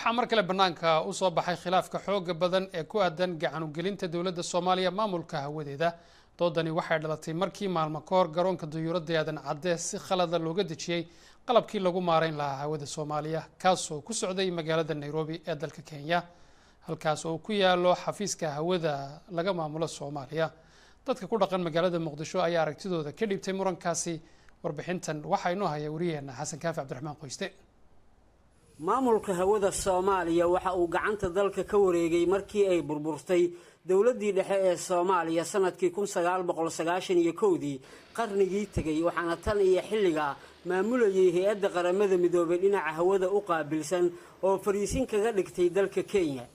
waxaa mar kale banaanka u soo baxay khilaafka xooga badan ee ku aadan gacan u gelinta dawladda Soomaaliya maamulka hawadeeda. doodani waxay dhalatay markii maalmo ka hor garoonka diyuuradda aadan cadde si khalad looga dejiyay qalabkii lagu maareyn lahaa hawada Soomaaliya kaasoo ku socday magaalada Nairobi ee dalka Kenya, halkaas oo ku yaalo xafiiska hawada laga maamulo Soomaaliya. dadka ku dhaqan magaalada Muqdisho ayaa aragtidooda ka dhibtay murankaasi. warbixintan waxa inoo haya wariyaheena Xasan Kaafi Cabdiraxmaan Qoyste. maamulka hawada Soomaaliya waxa uu gacanta dalka ka wareegay markii ay burburtay dawladdii dhexe ee Soomaaliya sanadkii 1991 qarnigii tagay, waxaana tan iyo xilliga maamulayay hay'adda qaramada midoobay dhinaca hawada u qaabilsan oo fariisin kaga dhigtay dalka Kenya.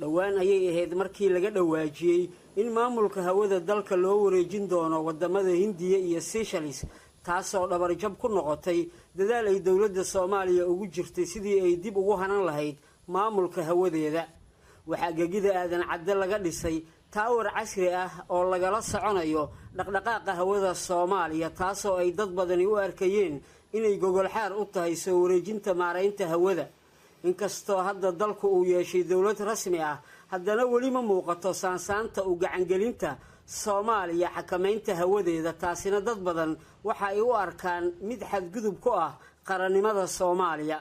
dhawaan ayay ahayd markii laga dhawaajiyay in maamulka hawada dalka loo wareejin doono wadamada Hindiya iyo Seychelles, taasoo dhabarjab ku noqotay dadaal ay dawladda Soomaaliya ugu jirtay sidii ay dib ugu hanan lahayd maamulka hawadeeda. waxaa gegida aadan cadde laga dhisay taawar casri ah oo lagala soconayo dhaqdhaqaaqa hawada Soomaaliya, taasoo ay dad badani u arkayeen inay gogol xaar u tahay soo wareejinta maareynta hawada. inkastoo hadda dalku uu yeeshay dawlad rasmi ah, haddana weli ma muuqato saansaanta u gacangelinta Soomaaliya xakamaynta hawadeeda. taasina dad badan waxa ay u arkaan mid xadgudub ku ah qarannimada Soomaaliya.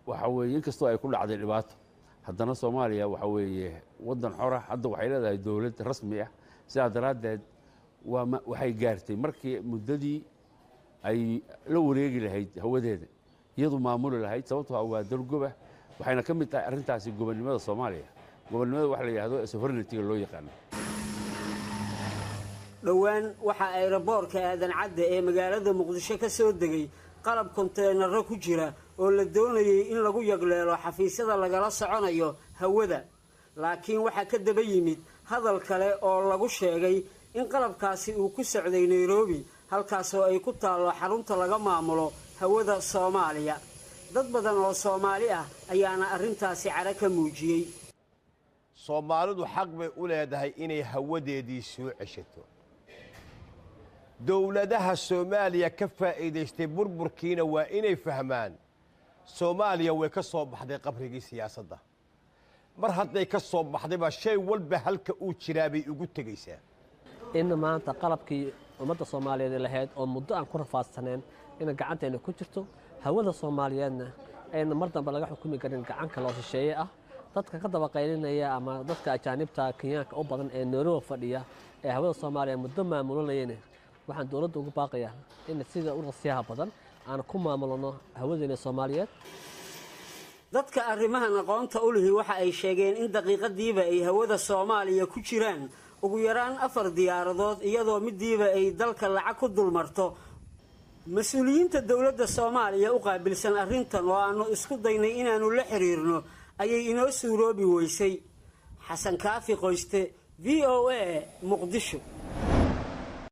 waxa weeye inkastoo ay ku dhacday dhibaato, haddana Soomaaliya waxa weeye wadan xor ah, hadda waxay leedahay dawlad rasmi ah. sidaa daraadeed waxay gaartay markii muddadii ay la wareegi lahayd hawadeeda iyadu maamuli lahayd, sababtoo waa dalgoba. waxayna ka mid tahay arrintaasi gobonnimada Soomaaliya. gobonnimada waxa la yiraahdo sovereignty loo yaqaan. dhawaan waxa ay aeroboortka aadan cadde ee magaalada Muqdisho ka soo degay qalab konteenaro ku jira oo la doonayay in lagu yagleelo xafiisyada lagala soconayo hawada, laakiin waxa ka daba yimid hadal kale oo lagu sheegay in qalabkaasi uu ku socday Nairobi, halkaas oo ay ku taalo xarunta laga maamulo hawada Soomaaliya. dad badan oo Soomaali ah ayaana arrintaasi cara ka muujiyay. Soomaalidu xaq bay u leedahay inay hawadeedii soo ceshato. dawladaha Soomaaliya ka faa'iideystay burburkiina waa inay fahmaan Soomaaliya way ka soo baxday qabrigii siyaasadda. mar hadday ka soo baxdayba shay walba halka uu jiraa bay ugu tegaysaa. in maanta qalabkii ummadda Soomaaliyeed lahayd oo muddo aan ku rafaadsaneen in gacanteena ku jirto, hawada Soomaaliyeedna ayna mar dambe laga xukumi karin gacan kale oo shisheeye ah. dadka ka daba qaylinaya ama dadka ajaanibta Kenyaanka u badan ee Nairobi fadhiya ee hawada Soomaaliya muddo maamulanayeen, waxaan dawladda ugu baaqayaa in sida u rasiyaha badan aan ku maamulno hawadeena Soomaaliyeed. dadka arrimahan aqoonta u leh waxa ay sheegeen in daqiiqadiiba ay hawada Soomaaliya ku jiraan ugu yaraan 4 diyaaradood, iyadoo midiiba ay dalka lacag ku dulmarto. mas'uuliyiinta dawladda Soomaaliya u qaabilsan arrintan oo aanu isku daynay inaanu la xiriirno ayay inoo suuroobi weysay. Xasan Kaafi Qoyste, VOA, Muqdisho.